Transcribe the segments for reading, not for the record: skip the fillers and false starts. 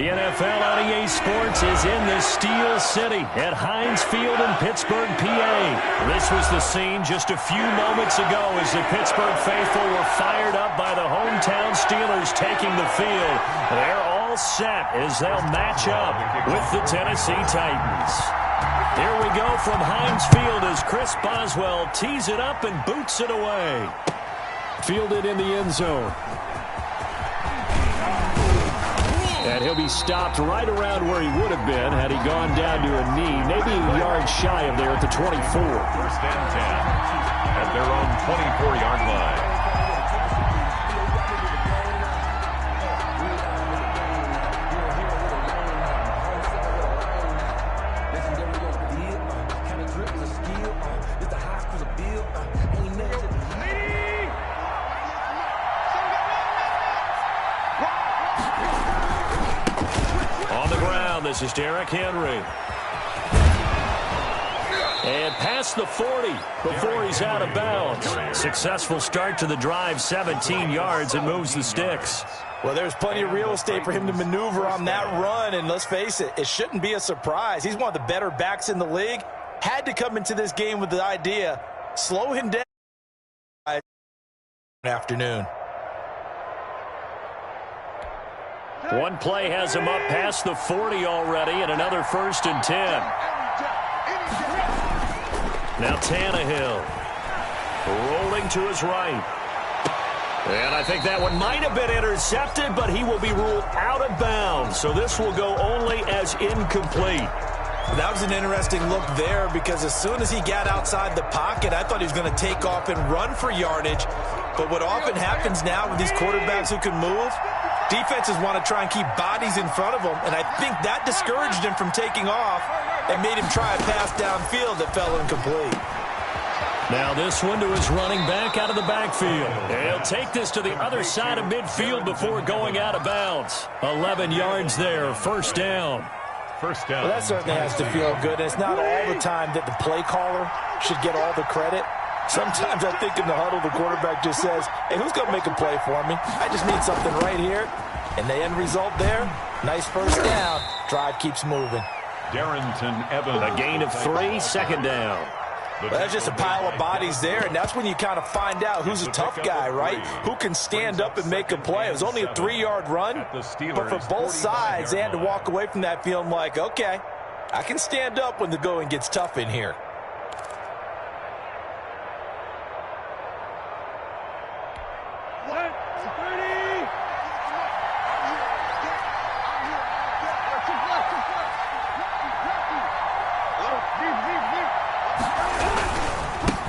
The NFL on EA Sports is in the Steel City at Heinz Field in Pittsburgh, PA. This was the scene just a few moments ago as the Pittsburgh faithful were fired up by the hometown Steelers taking the field. They're all set as they'll match up with the Tennessee Titans. Here we go from Heinz Field as Chris Boswell tees it up and boots it away. Fielded in the end zone. And he'll be stopped right around where he would have been had he gone down to a knee, maybe a yard shy of there at the 24. First and 10 at their own 24-yard line. This is Derrick Henry. And past the 40 before he's out of bounds. Successful start to the drive, 17 yards, and moves the sticks. Well, there's plenty of real estate for him to maneuver on that run, and let's face it, it shouldn't be a surprise. He's one of the better backs in the league. Had to come into this game with the idea, slow him down. Afternoon. One play has him up past the 40 already, and another 1st and 10. Now Tannehill rolling to his right. And I think that one might have been intercepted, but he will be ruled out of bounds. So this will go only as incomplete. That was an interesting look there because as soon as he got outside the pocket, I thought he was going to take off and run for yardage. But what often happens now with these quarterbacks who can move, defenses want to try and keep bodies in front of them, and I think that discouraged him from taking off and made him try a pass downfield that fell incomplete. Now this one to his running back out of the backfield. He'll take this to the other side of midfield before going out of bounds. 11 yards there, 1st down. First down. Well, that certainly has to feel good. And it's not all the time that the play caller should get all the credit. Sometimes I think in the huddle, the quarterback just says, hey, who's going to make a play for me? I just need something right here. And the end result there, nice 1st down. Drive keeps moving. Darrington Evans. A gain of 3, 2nd down. Well, that's just a pile of bodies there, and that's when you kind of find out who's a tough guy, right? Who can stand up and make a play. It was only a 3-yard run, but for both sides, they had to walk away from that feeling like, okay, I can stand up when the going gets tough in here.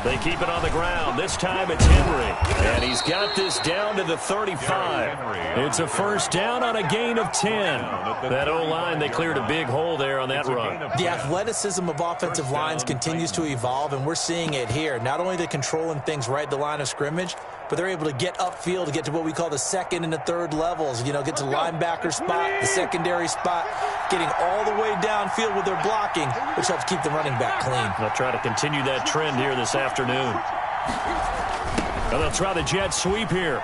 They keep it on the ground. This time it's Henry. And he's got this down to the 35. It's a 1st down on a gain of 10. That O-line, they cleared a big hole there on that run. The athleticism of offensive lines continues to evolve, and we're seeing it here. Not only the controlling things right at the line of scrimmage, but they're able to get upfield to get to what we call the 2nd and the 3rd levels. You know, get to linebacker spot, the secondary spot, getting all the way downfield with their blocking, which helps keep the running back clean. They'll try to continue that trend here this afternoon. And they'll try the jet sweep here.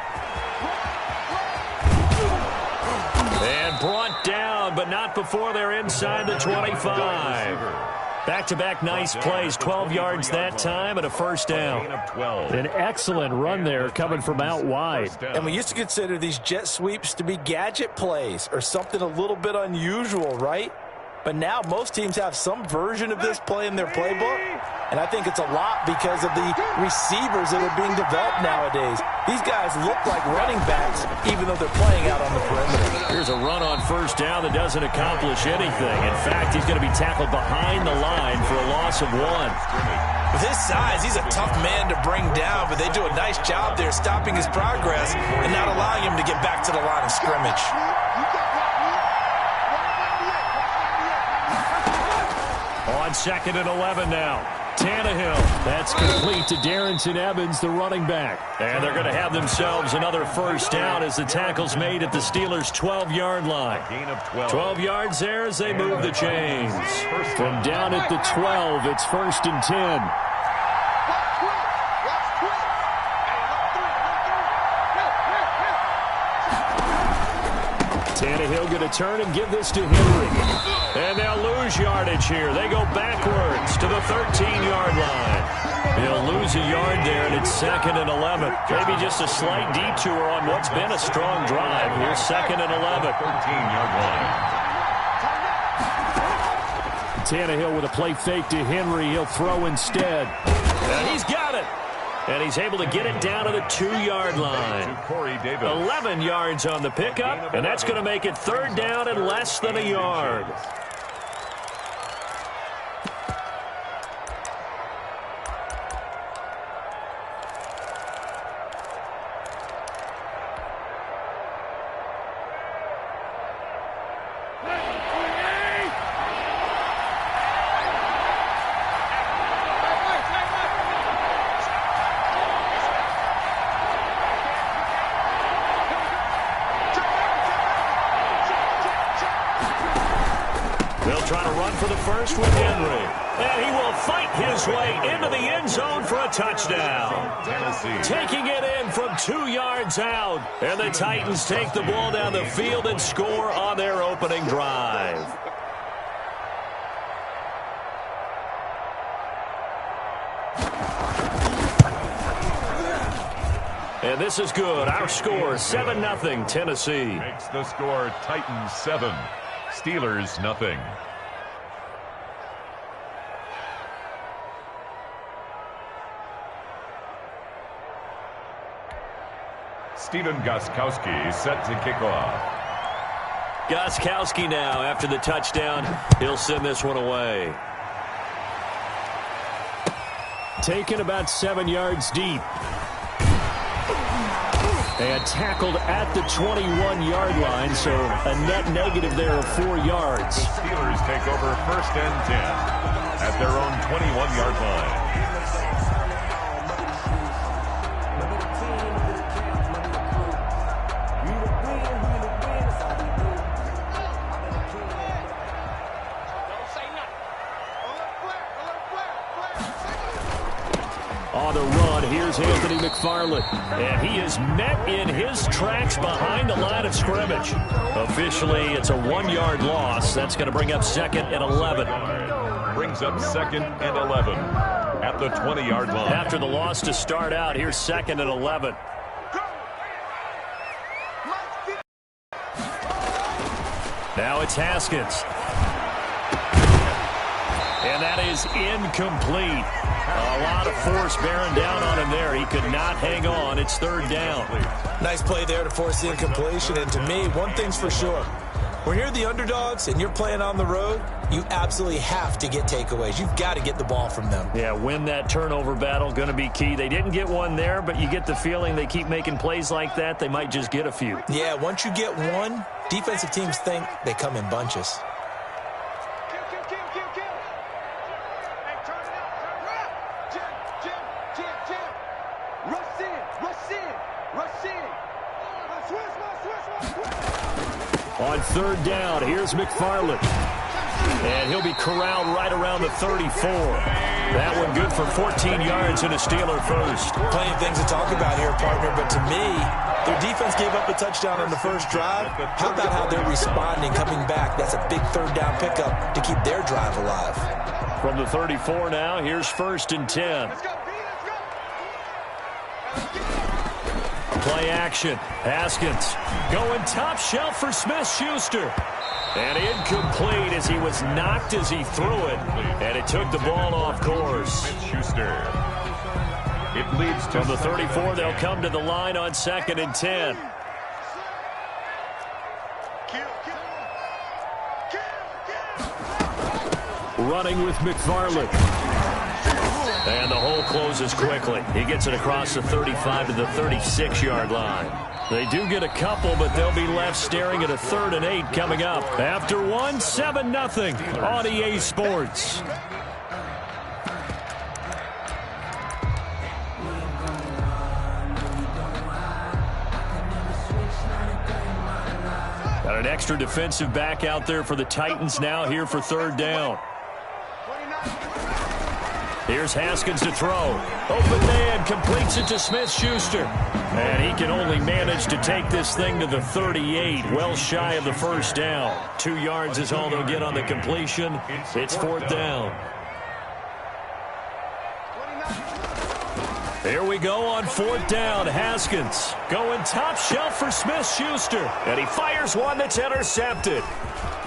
And brought down, but not before they're inside the 25. Back-to-back nice plays, 12 yards that time and a 1st down. An excellent run there coming from out wide. And we used to consider these jet sweeps to be gadget plays or something a little bit unusual, right? But now most teams have some version of this play in their playbook, and I think it's a lot because of the receivers that are being developed nowadays. These guys look like running backs even though they're playing out on the perimeter. Here's a run on 1st down that doesn't accomplish anything. In fact, he's going to be tackled behind the line for a loss of 1. With his size, he's a tough man to bring down, but they do a nice job there stopping his progress and not allowing him to get back to the line of scrimmage. On 2nd and 11 now. Tannehill. That's complete to Darrington Evans, the running back. And they're going to have themselves another 1st down as the tackle's made at the Steelers' 12-yard line. 12 yards there as they move the chains. From down at the 12, it's 1st and 10. Tannehill going to turn and give this to Henry. And they'll lose yardage here. They go backwards to the 13-yard line. He'll lose a yard there, and it's 2nd and 11. Maybe just a slight detour on what's been a strong drive. Here's 2nd and 11. 13-yard line. Tannehill with a play fake to Henry. He'll throw instead. And he's got it. And he's able to get it down to the 2-yard line. 11 yards on the pickup, and that's going to make it 3rd down and less than a yard. Trying to run for the first with Henry. And he will fight his way into the end zone for a touchdown. Taking it in from 2 yards out. And the Titans take the ball down the field and score on their opening drive. And this is good. Our score, 7-0 Tennessee. Makes the score Titans 7, Steelers 0. Stephen Gostkowski set to kick off. Gostkowski now after the touchdown. He'll send this one away. Taken about 7 yards deep. And tackled at the 21-yard line, so a net negative there of 4 yards. The Steelers take over 1st and 10 at their own 21-yard line. On the run, here's Anthony McFarland. And he is met in his tracks behind the line of scrimmage. Officially, it's a 1-yard loss. That's going to bring up 2nd and 11. Brings up 2nd and 11 at the 20-yard line. After the loss to start out, here's 2nd and 11. Now it's Haskins. And that is incomplete. A lot of force bearing down on him there. He could not hang on. It's 3rd down. Nice play there to force the incompletion. And to me, one thing's for sure. When you're the underdogs and you're playing on the road, you absolutely have to get takeaways. You've got to get the ball from them. Yeah, win that turnover battle, going to be key. They didn't get one there, but you get the feeling they keep making plays like that, they might just get a few. Yeah, once you get one, defensive teams think they come in bunches. On 3rd down, here's McFarland. And he'll be corralled right around the 34. That one good for 14 yards and a Steeler first. Plenty of things to talk about here, partner, but to me, their defense gave up a touchdown on the first drive. How about how they're responding, coming back? That's a big 3rd down pickup to keep their drive alive. From the 34 now, here's 1st and 10. Play action. Haskins going top shelf for Smith-Schuster. And incomplete as he was knocked as he threw it. And it took the ball off course. Smith-Schuster. It leads to from the 34. They'll come to the line on 2nd and 10. Running with McFarland. And the hole closes quickly. He gets it across the 35 to the 36-yard line. They do get a couple, but they'll be left staring at a 3rd and 8 coming up. After 7-0 on EA Sports. Got an extra defensive back out there for the Titans now here for 3rd down. Here's Haskins to throw. Open man, completes it to Smith-Schuster. And he can only manage to take this thing to the 38, well shy of the first down. 2 yards is all they'll get on the completion. It's 4th down. Here we go on 4th down. Haskins going top shelf for Smith-Schuster. And he fires one that's intercepted.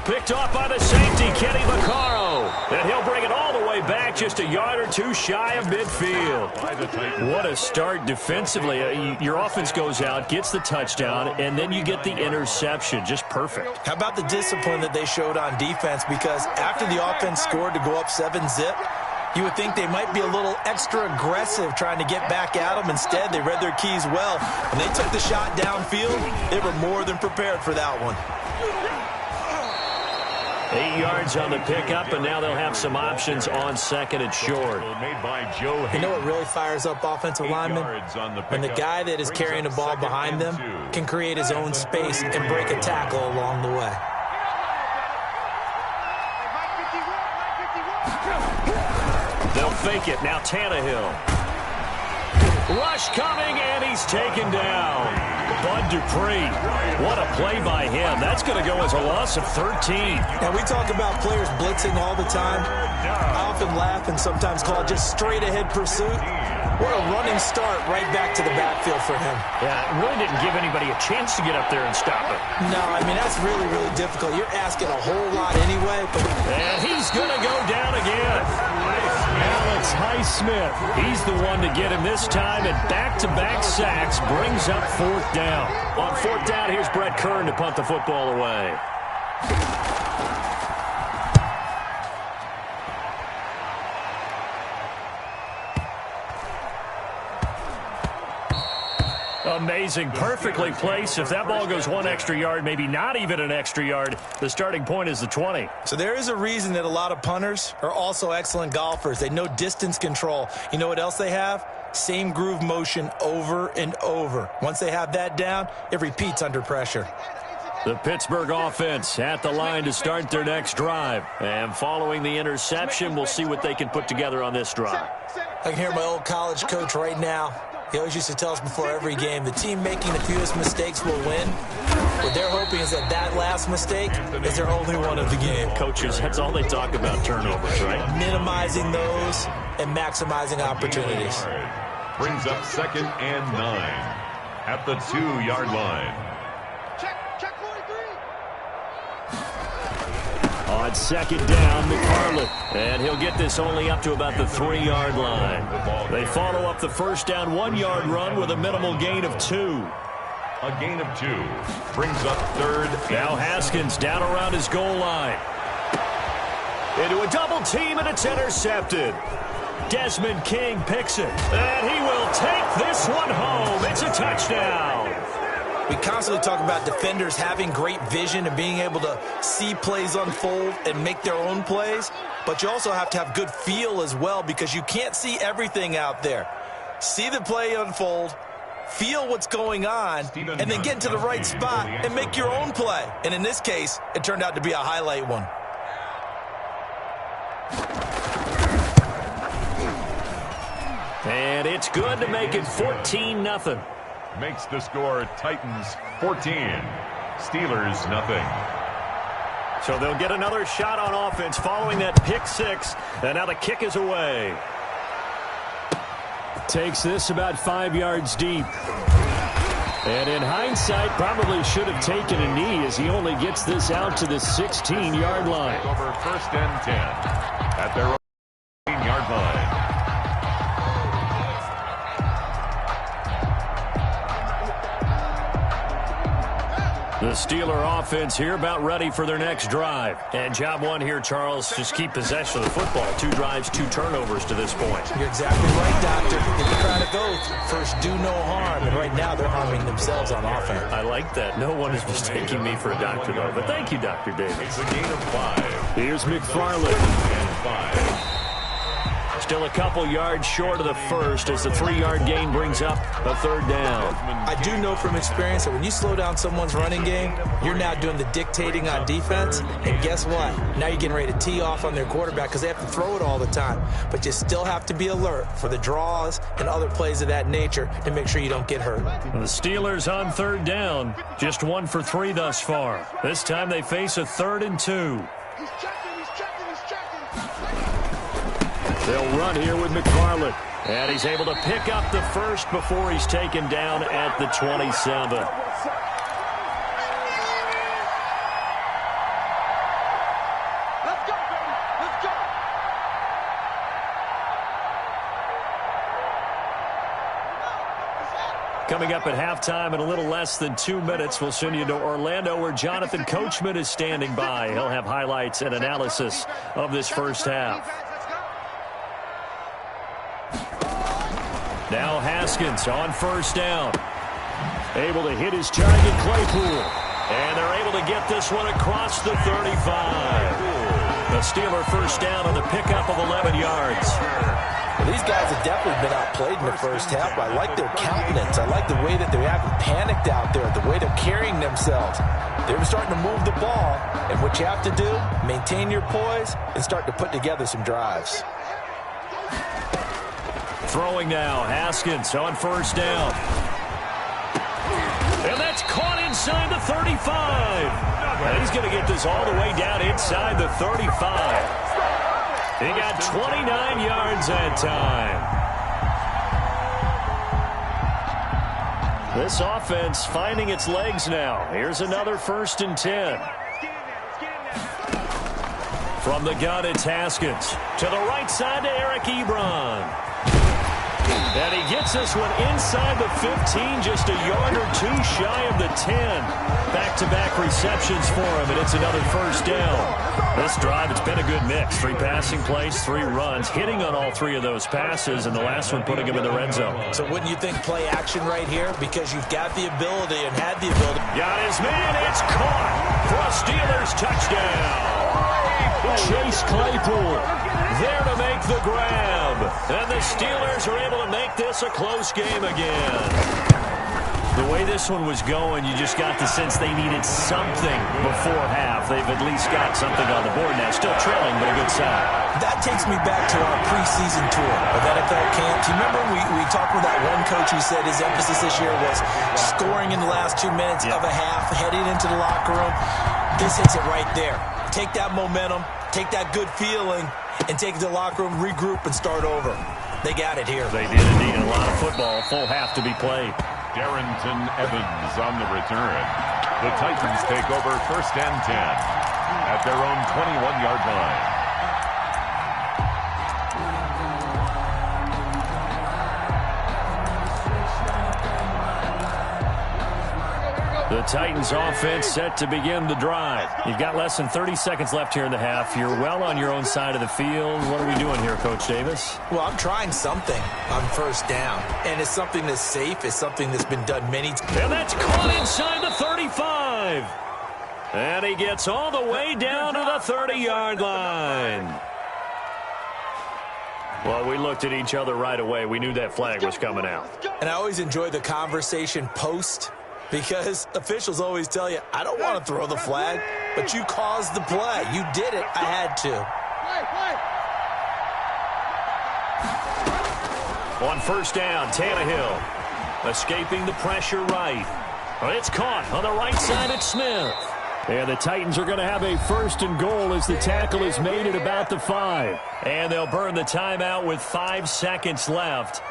Picked off by the safety, Kenny Vaccaro. And he'll bring it all the way back just a yard or 2 shy of midfield. What a start defensively. Your offense goes out, gets the touchdown, and then you get the interception. Just perfect. How about the discipline that they showed on defense? Because after the offense scored to go up 7-zip, you would think they might be a little extra aggressive trying to get back at them. Instead, they read their keys well. When they took the shot downfield, they were more than prepared for that one. 8 yards on the pickup, and now they'll have some options on 2nd and short. You know what really fires up offensive linemen? When the guy that is carrying the ball behind them can create his own space and break a tackle along the way. They'll fake it. Now Tannehill. Rush coming, and he's taken down. Bud Dupree. What a play by him. That's going to go as a loss of 13. Now, we talk about players blitzing all the time. I often laugh and sometimes call it just straight-ahead pursuit. What a running start right back to the backfield for him. Yeah, it really didn't give anybody a chance to get up there and stop it. No, I mean, that's really, really difficult. You're asking a whole lot anyway. And he's going to go down again. Alex Highsmith. He's the one to get him this time, and back-to-back sacks brings up 4th down. On 4th down, here's Brett Kern to punt the football away. Amazing, perfectly placed. If that ball goes 1 extra yard, maybe not even an extra yard, the starting point is the 20. So there is a reason that a lot of punters are also excellent golfers. They know distance control. You know what else they have? Same groove motion over and over. Once they have that down, it repeats under pressure. The Pittsburgh offense at the line to start their next drive. And following the interception, we'll see what they can put together on this drive. I can hear my old college coach right now. He always used to tell us before every game, the team making the fewest mistakes will win. What they're hoping is that that last mistake is their only one of the game. Coaches, that's all they talk about, turnovers, right? Minimizing those and maximizing opportunities. Brings up 2nd and 9 at the 2-yard line. On 2nd down, McFarland. And he'll get this only up to about the 3-yard line. They follow up the first down 1-yard run with a minimal gain of 2. A gain of 2 brings up 3rd. Now Haskins down around his goal line. Into a double team, and it's intercepted. Desmond King picks it. And he will take this one home. It's a touchdown. We constantly talk about defenders having great vision and being able to see plays unfold and make their own plays. But you also have to have good feel as well, because you can't see everything out there. See the play unfold, feel what's going on, and then get into the right spot and make your own play. And in this case, it turned out to be a highlight one. And it's good to make it 14-0. Makes the score Titans 14, Steelers nothing. So they'll get another shot on offense following that pick 6, and now the kick is away. Takes this about 5 yards deep. And in hindsight, probably should have taken a knee, as he only gets this out to the 16-yard line. Over 1st and 10 at their own 16-yard line. The Steeler offense here about ready for their next drive. And job one here, Charles, just keep possession of the football. 2 drives, 2 turnovers to this point. You're exactly right, Doctor. If you try to go first, do no harm. And right now, they're harming themselves on offense. I like that. No one is mistaking me for a doctor, though. But thank you, Dr. Davis. It's a gain of 5. Here's McFarland. And 5. Still a couple yards short of the first as the 3-yard gain brings up a third down. I do know from experience that when you slow down someone's running game, you're now doing the dictating on defense. And guess what? Now you're getting ready to tee off on their quarterback because they have to throw it all the time. But you still have to be alert for the draws and other plays of that nature to make sure you don't get hurt. The Steelers on third down. Just 1 for 3 thus far. This time they face a 3rd and 2. They'll run here with McFarland. And he's able to pick up the first before he's taken down at the 27. Let's go, baby. Let's go. Coming up at halftime in a little less than 2 minutes, we'll send you to Orlando where Jonathan Coachman is standing by. He'll have highlights and analysis of this first half. Now Haskins on first down. Able to hit his target, Claypool. And they're able to get this one across the 35. The Steeler first down on the pickup of 11 yards. Well, these guys have definitely been outplayed in the first half. I like their countenance. I like the way that they haven't panicked out there, the way they're carrying themselves. They're starting to move the ball. And what you have to do, maintain your poise and start to put together some drives. Throwing now, Haskins on first down. And that's caught inside the 35. And he's going to get this all the way down inside the 35. He got 29 yards that time. This offense finding its legs now. Here's another 1st and 10. From the gun, it's Haskins. To the right side to Eric Ebron. And he gets this one inside the 15, just a yard or 2 shy of the 10. Back-to-back receptions for him, and it's another first down. This drive, it's been a good mix. 3 passing plays, 3 runs, hitting on all 3 of those passes, and the last one putting him in the red zone. So wouldn't you think play action right here? Because you've got the ability and had the ability. Got his man, it's caught for a Steelers touchdown. Chase Claypool there to make the grab. And the Steelers are able to make this a close game again. The way this one was going, you just got the sense they needed something before half. They've at least got something on the board now. Still trailing, but a good sign. That takes me back to our preseason tour of NFL camps. You remember we talked with that one coach who said his emphasis this year was scoring in the last 2 minutes of a half, heading into the locker room. This hits it right there. Take that momentum, take that good feeling, and take it to the locker room, regroup, and start over. They got it here. They did indeed. A lot of football, full half to be played. Darrington Evans on the return. The Titans take over 1st and 10 at their own 21-yard line. The Titans offense set to begin the drive. You've got less than 30 seconds left here in the half. You're well on your own side of the field. What are we doing here, Coach Davis? Well, I'm trying something on first down. And it's something that's safe. It's something that's been done many times. And that's caught inside the 35. And he gets all the way down to the 30-yard line. Well, we looked at each other right away. We knew that flag was coming out. And I always enjoy the conversation post, because officials always tell you, I don't want to throw the flag, but you caused the play. You did it. I had to. On first down, Tannehill escaping the pressure right. It's caught on the right side at Smith. And the Titans are going to have a 1st and goal as the tackle is made at about the 5. And they'll burn the timeout with 5 seconds left.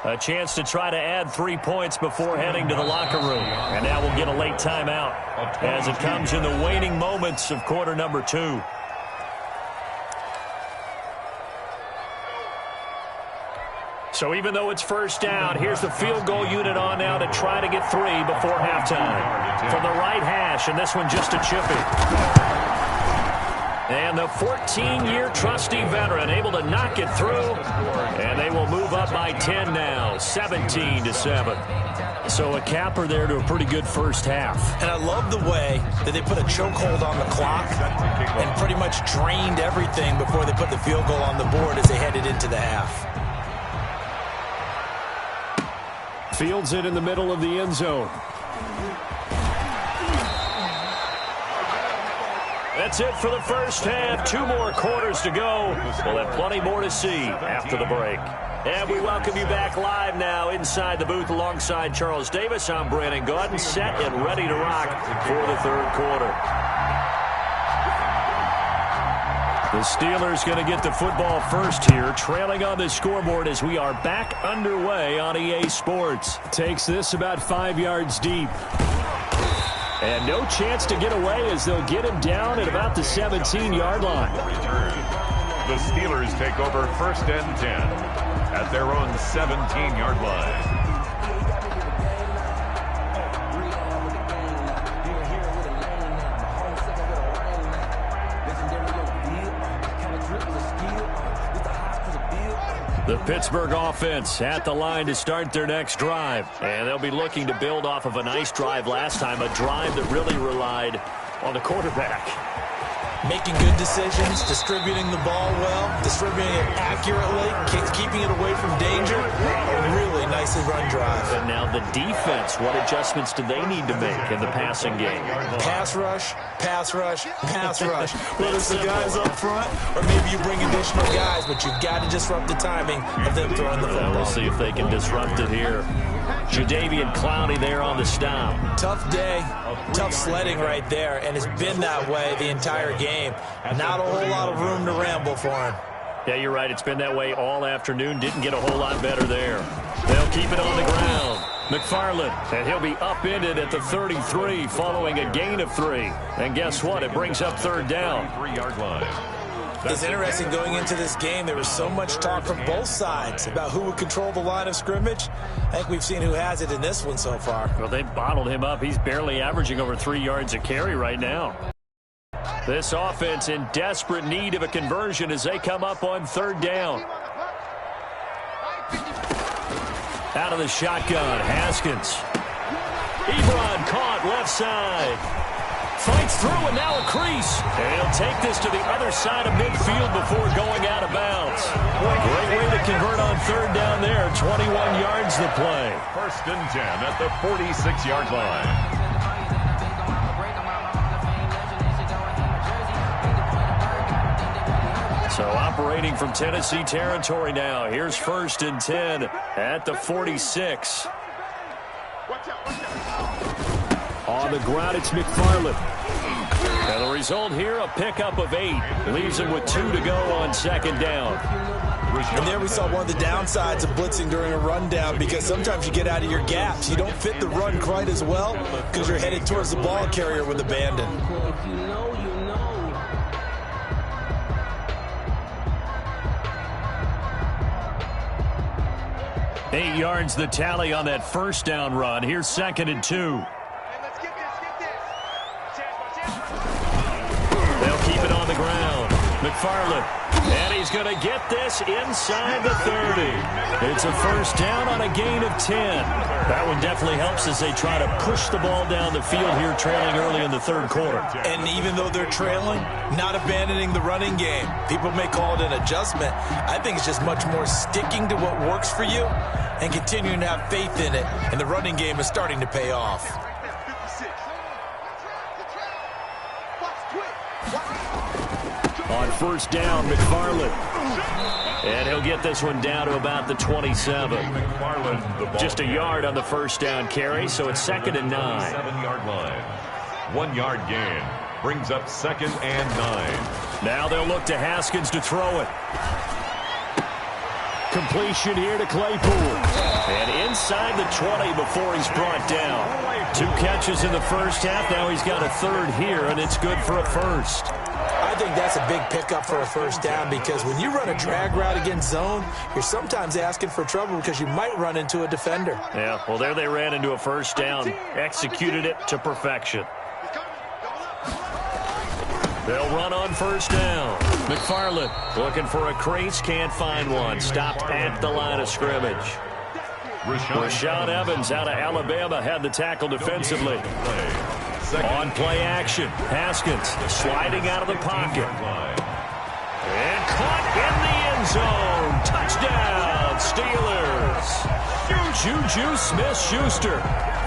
A chance to try to add 3 points before heading to the locker room. And now we'll get a late timeout as it comes in the waning moments of quarter number 2. So even though it's first down, here's the field goal unit on now to try to get 3 before halftime. From the right hash, and this one just a chippy. And the 14-year trusty veteran able to knock it through. And they will move up by 10 now, 17-7. So a capper there to a pretty good first half. And I love the way that they put a chokehold on the clock and pretty much drained everything before they put the field goal on the board as they headed into the half. Fields it in the middle of the end zone. That's it for the first half. 2 more quarters to go. We'll have plenty more to see after the break. And we welcome you back live now inside the booth alongside Charles Davis. I'm Brandon Gaudin, set and ready to rock for the third quarter. The Steelers going to get the football first here, trailing on the scoreboard as we are back underway on EA Sports. Takes this about 5 yards deep. And no chance to get away as they'll get him down at about the 17-yard line. The Steelers take over first and 10 at their own 17-yard line. The Pittsburgh offense at the line to start their next drive. And they'll be looking to build off of a nice drive last time, a drive that really relied on the quarterback. Making good decisions, distributing the ball well, distributing it accurately, keeping it away from danger. A really nicely run drive. And now the defense, what adjustments do they need to make in the passing game? Pass rush, pass rush, pass rush. Whether it's the guys up front or maybe you bring additional guys, but you've got to disrupt the timing of them throwing the football. We'll see if they can disrupt it here. Jadeveon Clowney there on the stop. Tough day, tough sledding right there, and it's been that way the entire game. Not a whole lot of room to ramble for him. Yeah, you're right. It's been that way all afternoon. Didn't get a whole lot better there. They'll keep it on the ground. McFarland, and he'll be upended at the 33 following a gain of 3. And guess what? It brings up third down. 3-yard line. It's interesting going into this game. There was so much talk from both sides about who would control the line of scrimmage. I think we've seen who has it in this one so far. Well, they bottled him up. He's barely averaging over 3 yards a carry right now. This offense in desperate need of a conversion as they come up on third down. Out of the shotgun, Haskins. Ebron caught left side. Fights through and now a crease. And he'll take this to the other side of midfield before going out of bounds. Great way to convert on third down there. 21 yards the play. First and 10 at the 46-yard line. So operating from Tennessee territory now. Here's first and 10 at the 46. On the ground, it's McFarland. And the result here, a pickup of 8. Leaves him with 2 to go on second down. And there we saw one of the downsides of blitzing during a rundown, because sometimes you get out of your gaps. You don't fit the run quite as well because you're headed towards the ball carrier with abandon. Eight yards the tally on that first down run. Here's second and 2. They'll keep it on the ground. McFarland. And he's going to get this inside the 30. It's a first down on a gain of 10. That one definitely helps as they try to push the ball down the field here, trailing early in the third quarter. And even though they're trailing, not abandoning the running game. People may call it an adjustment. I think it's just much more sticking to what works for you and continuing to have faith in it. And the running game is starting to pay off. On first down, McFarland. And he'll get this one down to about the 27. Just a yard on the first down carry, so it's second and 9. 7-yard line. 1 yard gain. Brings up second and 9. Now they'll look to Haskins to throw it. Completion here to Claypool. And inside the 20 before he's brought down. 2 catches in the first half. Now he's got a third here, and it's good for a first. I think that's a big pickup for a first down, because when you run a drag route against zone, you're sometimes asking for trouble because you might run into a defender. Yeah, well, there they ran into a first down. Executed it to perfection. They'll run on first down. McFarland looking for a crease, can't find one. Stopped at the line of scrimmage. Rashaan Evans out of Alabama had the tackle defensively. On play action, Haskins sliding out of the pocket. And caught in the end zone. Touchdown, Steelers. Juju Smith-Schuster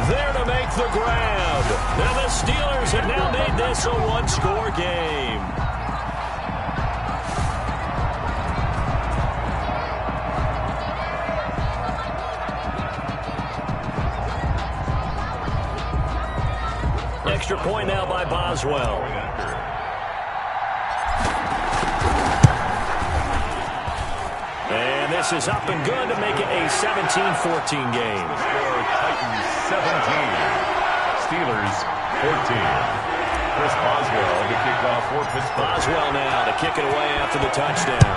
there to make the grab. And the Steelers have now made this a one-score game. Extra point now by Boswell. And this is up and good to make it a 17-14 game. Titans 17, Steelers 14. Chris Boswell to kick off for Pittsburgh. Boswell now to kick it away after the touchdown.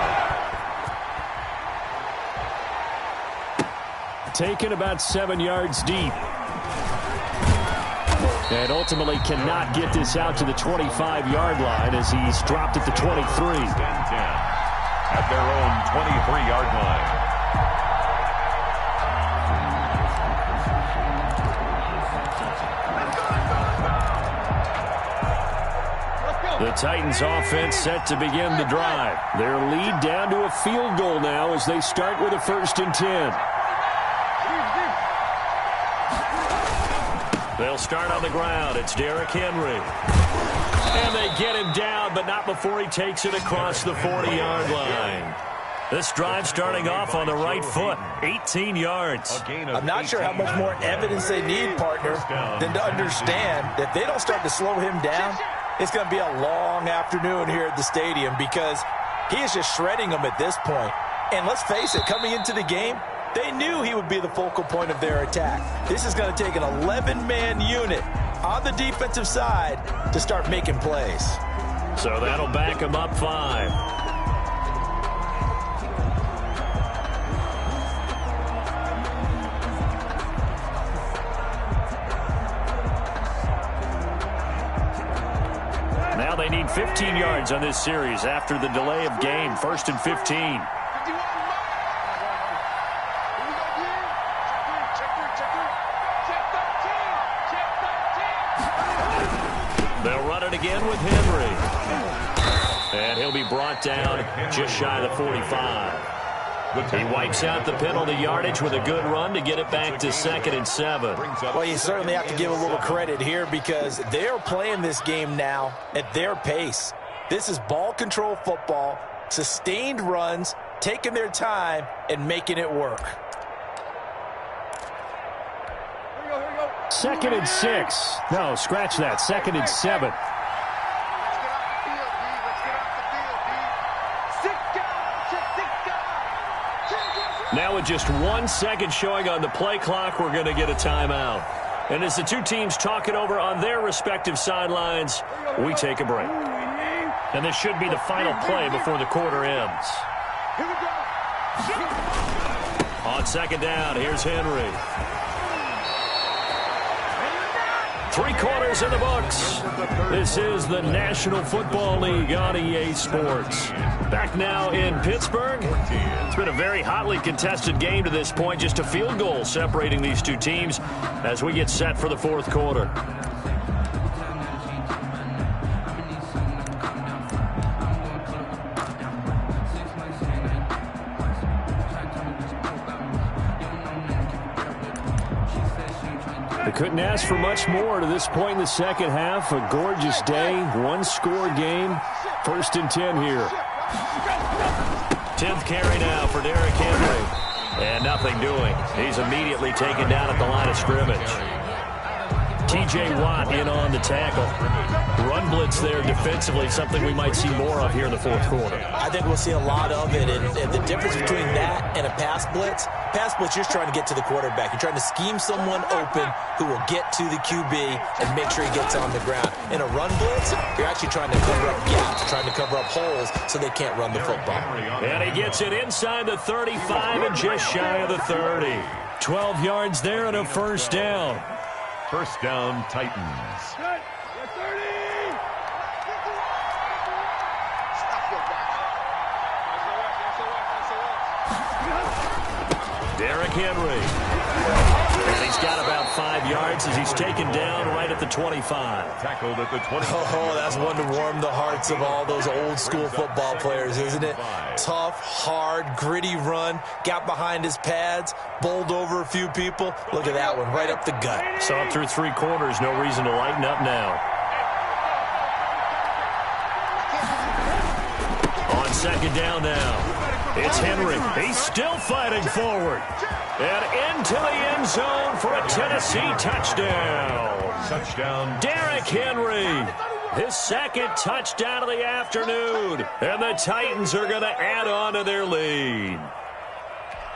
Taken about 7 yards deep. And ultimately cannot get this out to the 25-yard line as he's dropped at the 23. At their own 23-yard line. The Titans offense set to begin the drive. Their lead down to a field goal now as they start with a 1st and 10. They'll start on the ground. It's Derrick Henry. And they get him down, but not before he takes it across the 40-yard line. This drive starting off on the right foot, 18 yards. I'm not sure how much more evidence they need, partner, than to understand that if they don't start to slow him down, it's going to be a long afternoon here at the stadium because he is just shredding them at this point. And let's face it, coming into the game, they knew he would be the focal point of their attack. This is going to take an 11-man unit on the defensive side to start making plays. So that'll back him up 5. Now they need 15 yards on this series after the delay of game. 1st and 15. They'll run it again with Henry. And he'll be brought down just shy of the 45. He wipes out the penalty yardage with a good run to get it back to 2nd and 7. Well, you certainly have to give a little credit here because they're playing this game now at their pace. This is ball control football, sustained runs, taking their time and making it work. 2nd and 6. No, scratch that. 2nd and 7. Now with just 1 second showing on the play clock, we're going to get a timeout. And as the two teams talk it over on their respective sidelines, we take a break. And this should be the final play before the quarter ends. On 2nd down, here's Henry. 3 quarters in the books. This is the National Football League on EA Sports. Back now in Pittsburgh. It's been a very hotly contested game to this point. Just a field goal separating these two teams as we get set for the 4th quarter. They couldn't ask for much more to this point in the second half. A gorgeous day, 1-score game. 1st and 10 here. 10th carry now for Derrick Henry. And nothing doing. He's immediately taken down at the line of scrimmage. T.J. Watt in on the tackle. Run blitz there defensively, something we might see more of here in the 4th quarter. I think we'll see a lot of it, and the difference between that and a pass blitz, you're trying to get to the quarterback. You're trying to scheme someone open who will get to the QB and make sure he gets on the ground. In a run blitz, you're actually trying to cover up gaps, trying to cover up holes so they can't run the football. And he gets it inside the 35 and just shy of the 30. 12 yards there and a 1st down. 1st down, Titans. Derrick Henry got about 5 yards as he's taken down right at the 25. Tackled at the 20. Oh, that's one to warm the hearts of all those old-school football players, isn't it? Tough, hard, gritty run, got behind his pads, bowled over a few people. Look at that one, right up the gut. Saw it through 3 quarters, no reason to lighten up now. On second down now, it's Henry. He's still fighting forward. And into the end zone for a Tennessee touchdown. Touchdown. Derrick Henry, his second touchdown of the afternoon. And the Titans are going to add on to their lead.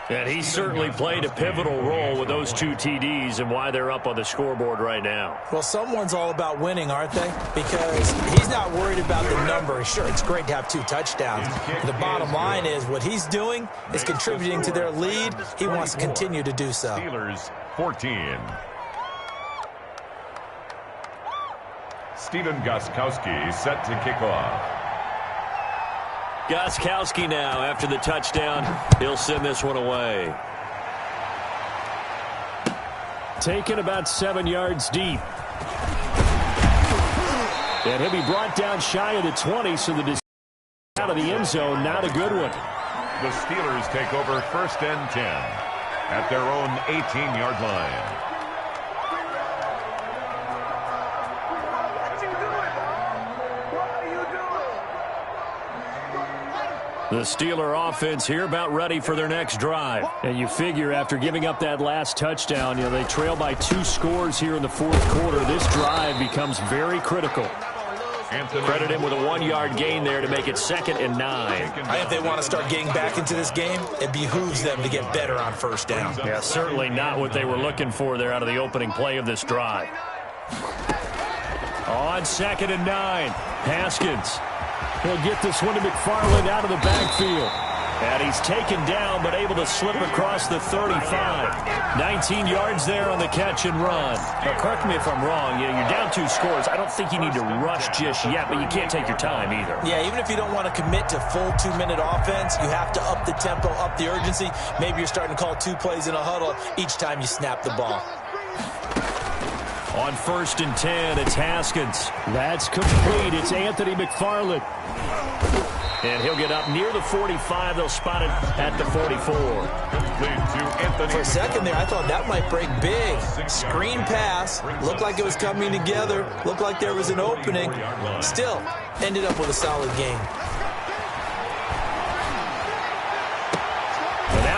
And he certainly played a pivotal role with those 2 TDs and why they're up on the scoreboard right now. Well, someone's all about winning, aren't they? Because he's not worried about the number. Sure, it's great to have 2 touchdowns. The bottom line is what he's doing is contributing to their lead. He wants to continue to do so. Steelers 14. Steven Gostkowski set to kick off. Gostkowski now, after the touchdown, he'll send this one away. Taken about 7 yards deep. And he'll be brought down shy of the 20, so the decision out of the end zone, not a good one. The Steelers take over 1st and 10 at their own 18-yard line. The Steeler offense here about ready for their next drive. And you figure after giving up that last touchdown, they trail by 2 scores here in the 4th quarter. This drive becomes very critical. Credit him with a 1-yard gain there to make it 2nd and 9. I think they want to start getting back into this game. It behooves them to get better on 1st down. Yeah, certainly not what they were looking for there out of the opening play of this drive. On 2nd and 9, Haskins. He'll get this one to McFarland out of the backfield. And he's taken down, but able to slip across the 35. 19 yards there on the catch and run. Now, correct me if I'm wrong. You're down 2 scores. I don't think you need to rush just yet, but you can't take your time either. Yeah, even if you don't want to commit to full 2-minute offense, you have to up the tempo, up the urgency. Maybe you're starting to call 2 plays in a huddle each time you snap the ball. On 1st and 10, it's Haskins. That's complete. It's Anthony McFarland. And he'll get up near the 45. They'll spot it at the 44. For a second there, I thought that might break big. Screen pass. Looked like it was coming together. Looked like there was an opening. Still, ended up with a solid game.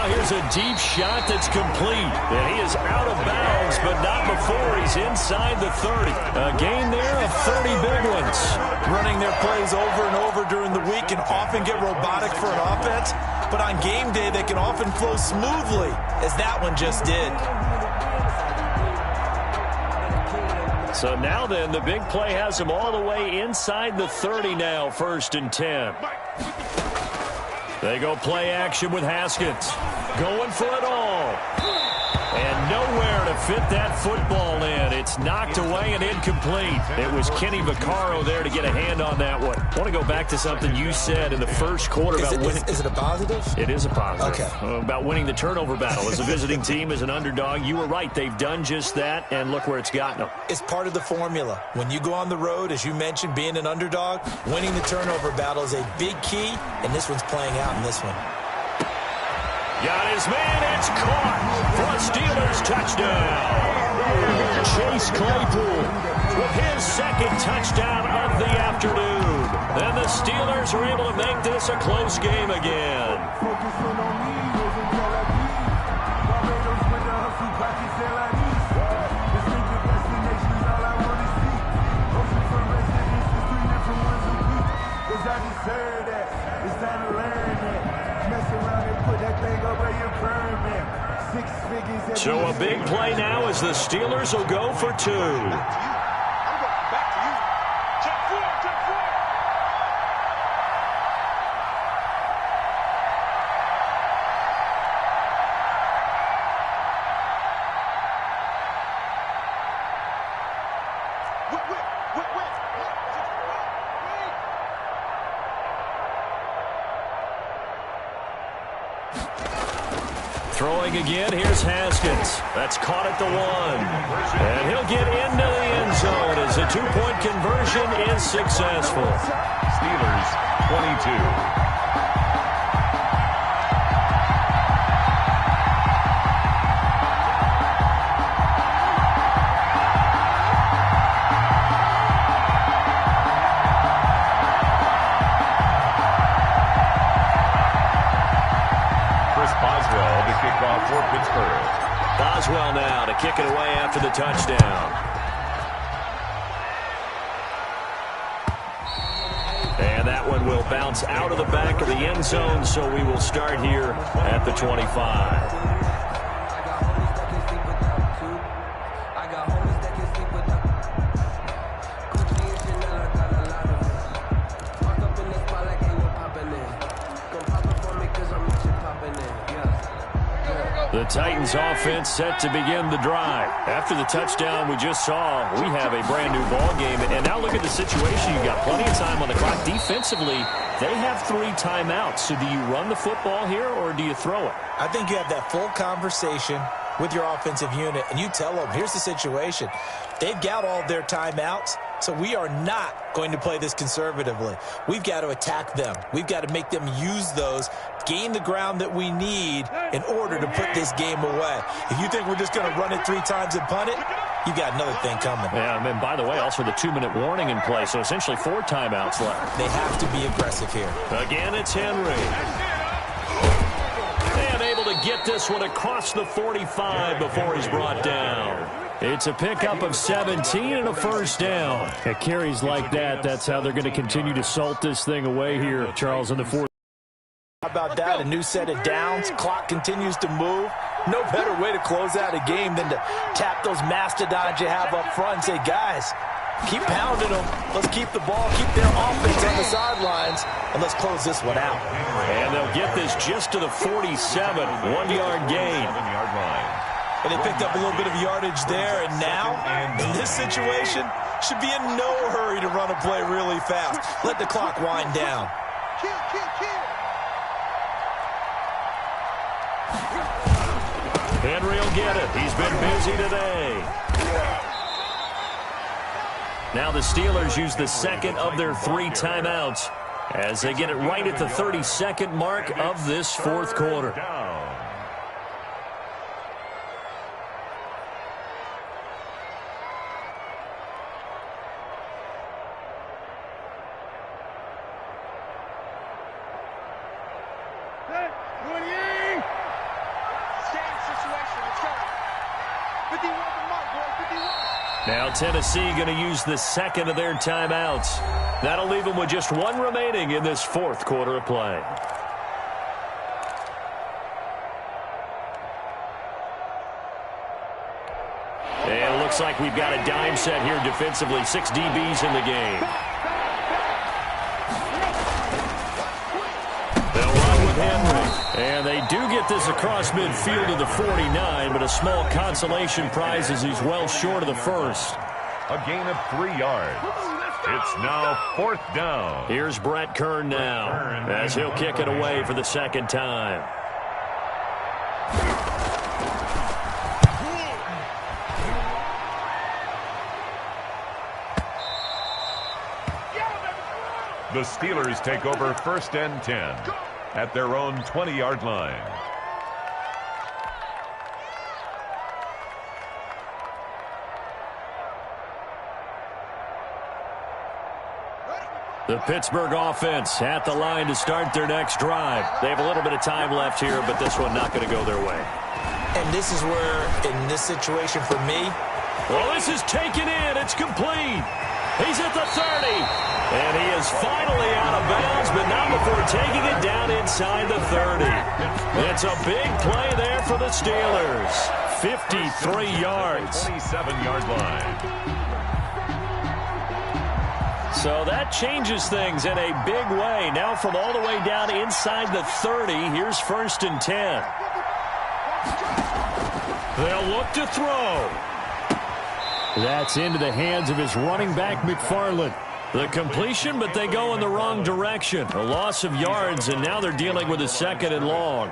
Here's a deep shot that's complete. And he is out of bounds, but not before he's inside the 30. A gain there of 30 big ones. Running their plays over and over during the week can often get robotic for an offense, but on game day they can often flow smoothly, as that one just did. So now then, the big play has him all the way inside the 30 now, 1st and 10. They go play action with Haskins. Going for it all. And nowhere to fit that football in. It's knocked away and incomplete. It was Kenny Vaccaro there to get a hand on that one. I want to go back to something you said in the 1st quarter about winning. Is it a positive? It is a positive. Okay. About winning the turnover battle. As a visiting team, as an underdog, you were right. They've done just that, and look where it's gotten them. It's part of the formula. When you go on the road, as you mentioned, being an underdog, winning the turnover battle is a big key, and this one's playing out in this one. Got his man, it's caught for a Steelers touchdown. Chase Claypool with his 2nd touchdown of the afternoon. And the Steelers are able to make this a close game again. So a big play now as the Steelers will go for 2. throwing again. Here's Haskins. That's caught at the 1. And he'll get into the end zone as a 2-point conversion is successful. Steelers 22. For Pittsburgh. Boswell now to kick it away after the touchdown. And that one will bounce out of the back of the end zone, so we will start here at the 25. The Titans offense set to begin the drive. After the touchdown we just saw, we have a brand new ball game. And now look at the situation. You got plenty of time on the clock. Defensively, they have 3 timeouts. So do you run the football here or do you throw it? I think you have that full conversation with your offensive unit, and you tell them, here's the situation. They've got all their timeouts, so we are not going to play this conservatively. We've got to attack them. We've got to make them use those, gain the ground that we need in order to put this game away. If you think we're just going to run it 3 times and punt it, you got another thing coming. Yeah, and by the way, also the 2-minute warning in play, so essentially 4 timeouts left. They have to be aggressive here. Again, it's Henry. And able to get this one across the 45 before he's brought down. It's a pickup of 17 and a first down. At carries like that, that's how they're going to continue to salt this thing away here, Charles, in the fourth. How about that? A new set of downs. Clock continues to move. No better way to close out a game than to tap those mastodons you have up front and say, guys, keep pounding them. Let's keep the ball, keep their offense on the sidelines, and let's close this one out. And they'll get this just to the 47, 1-yard gain. 7-yard line. And they picked up a little bit of yardage there, and now, in this situation, should be in no hurry to run a play really fast. Let the clock wind down. Henry will get it. He's been busy today. Now the Steelers use the second of their 3 timeouts as they get it right at the 32nd mark of this fourth quarter. Now Tennessee going to use the second of their timeouts. That'll leave them with just 1 remaining in this fourth quarter of play. And it looks like we've got a dime set here defensively. 6 DBs in the game. They'll run with Henry. And they do get this across midfield to the 49, but a small consolation prize as he's well short of the first. A gain of 3 yards. It's now 4th down. Here's Brett Kern now as he'll kick it away for the second time. The Steelers take over 1st and 10 at their own 20-yard line. The Pittsburgh offense at the line to start their next drive. They have a little bit of time left here, but this one not going to go their way. And this is where, in this situation for me, well, this is taken in. It's complete. He's at the 30. And he is finally out of bounds, but not before taking it down inside the 30. It's a big play there for the Steelers. 53 yards. 27-yard line. So that changes things in a big way. Now from all the way down inside the 30, here's 1st and 10. They'll look to throw. That's into the hands of his running back, McFarland. The completion, but they go in the wrong direction. A loss of yards, and now they're dealing with a 2nd and long.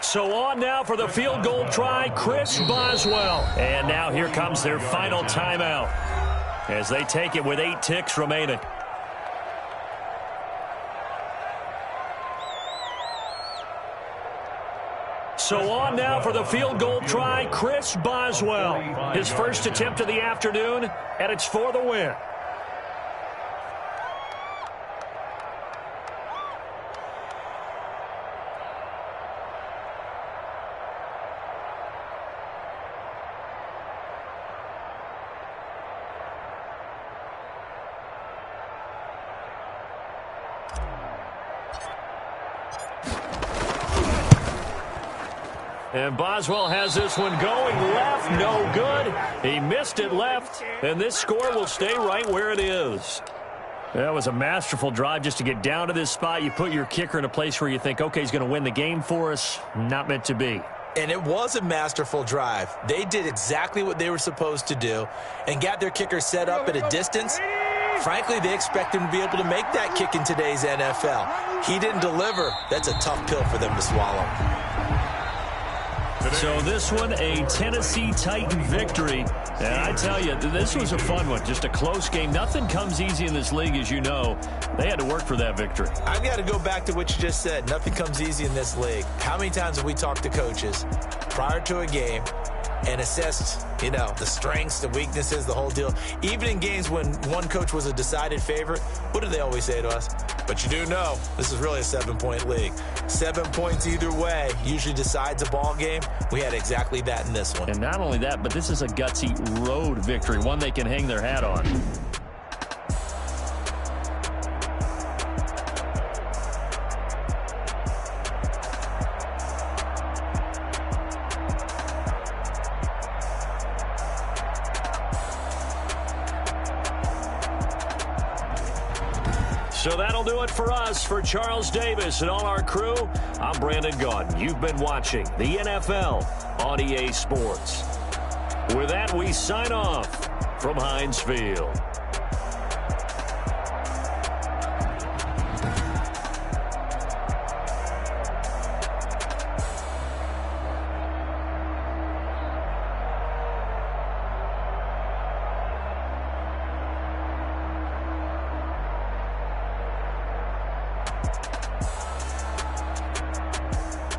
So on now for the field goal try, Chris Boswell. And now here comes their final timeout as they take it with 8 ticks remaining. So on now for the field goal try, Chris Boswell. His first attempt of the afternoon, and it's for the win. And Boswell has this one going left, no good. He missed it left, and this score will stay right where it is. That was a masterful drive just to get down to this spot. You put your kicker in a place where you think, okay, he's going to win the game for us. Not meant to be. And it was a masterful drive. They did exactly what they were supposed to do and got their kicker set up at a distance. Frankly, they expect him to be able to make that kick in today's NFL. He didn't deliver. That's a tough pill for them to swallow. So this one, a Tennessee Titan victory. And I tell you, this was a fun one. Just a close game. Nothing comes easy in this league, as you know. They had to work for that victory. I've got to go back to what you just said. Nothing comes easy in this league. How many times have we talked to coaches prior to a game and assessed, the strengths, the weaknesses, the whole deal? Even in games when one coach was a decided favorite, what do they always say to us? But you do know this is really a 7-point league. 7 points either way usually decides a ball game. We had exactly that in this one. And not only that, but this is a gutsy road victory, one they can hang their hat on. So that'll do it for us. For Charles Davis and all our crew, I'm Brandon Gaudin. You've been watching the NFL on EA Sports. With that, we sign off from Heinz Field.